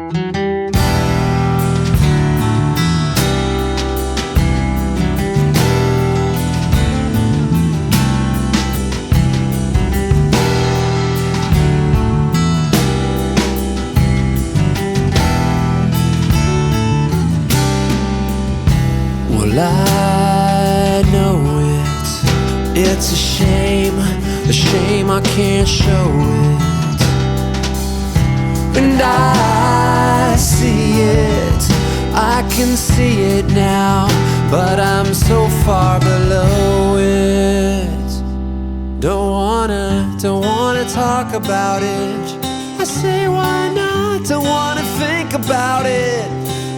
Well, I know it's a shame I can't show it. And I see it, I can see it now, but I'm so far below it. Don't wanna talk about it. I say why not, don't wanna think about it.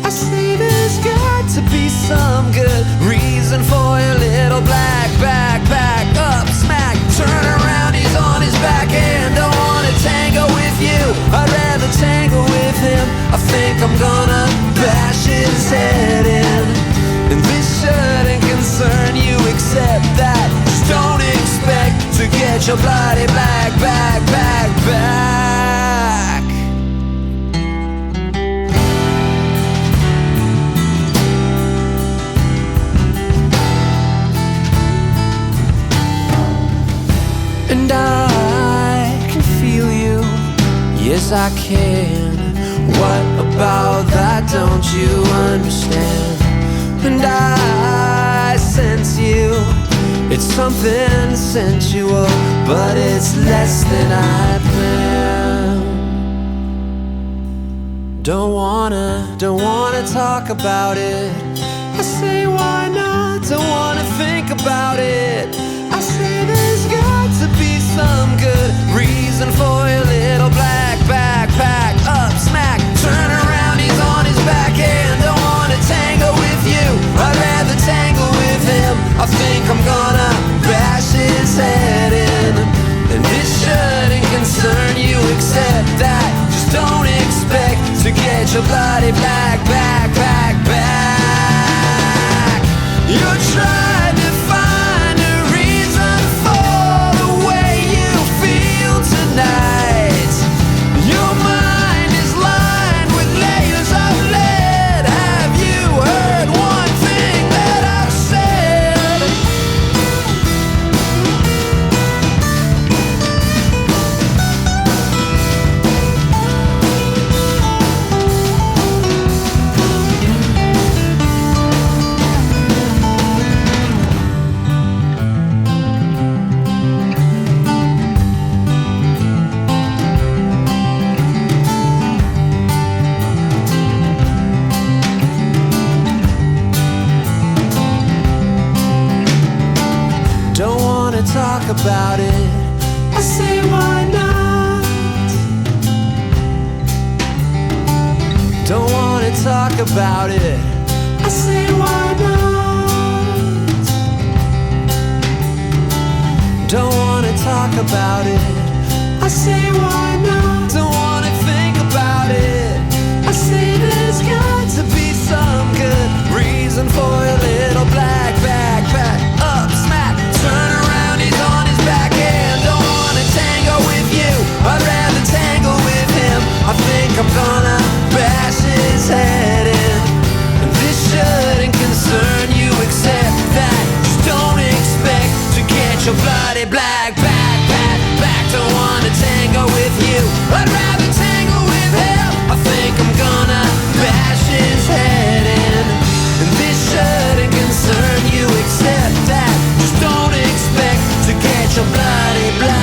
I say there's got to be some good reason for your little black backpack. Up, smack, turn around, he's on his back and don't wanna tango with you. I'd rather tango with him. I think I'm gonna bash his head in. And this shouldn't concern you except that just don't expect to get your bloody black backpack back. And I can feel you, yes I can. What about that don't you understand? And I sense you, it's something sensual, but it's less than I planned. Don't wanna talk about it. I say why not, don't wanna think about it. I say there's got to be some good reason for your little black backpack. Up, smack, turn around, he's on his back and don't wanna tango with you. I'd rather tangle with him. I think I'm gonna bash his head in. And this shouldn't concern you except that just don't expect to get your bloody black backpack back. You're trying to find a reason for the way you feel tonight. Your mind is lined with layers of lead. Have you heard one thing that I've said? Don't wanna talk about it. I say why not? Don't wanna talk about it. I say why not? Don't wanna talk about it. I say why not? Don't wanna think about it. I say there's got to be some good reason for your little black backpack. Up, smack, turn around, he's on his back and don't wanna tango with you. I'd rather tangle with him. I think I'm gonna bash his head in. And this shouldn't concern you except that just don't expect to get your bloody black backpack back. Don't wanna tango with you. I'd rather tangle with him. I think I'm gonna bash his head in. And this shouldn't concern you except that just don't expect to get your bloody black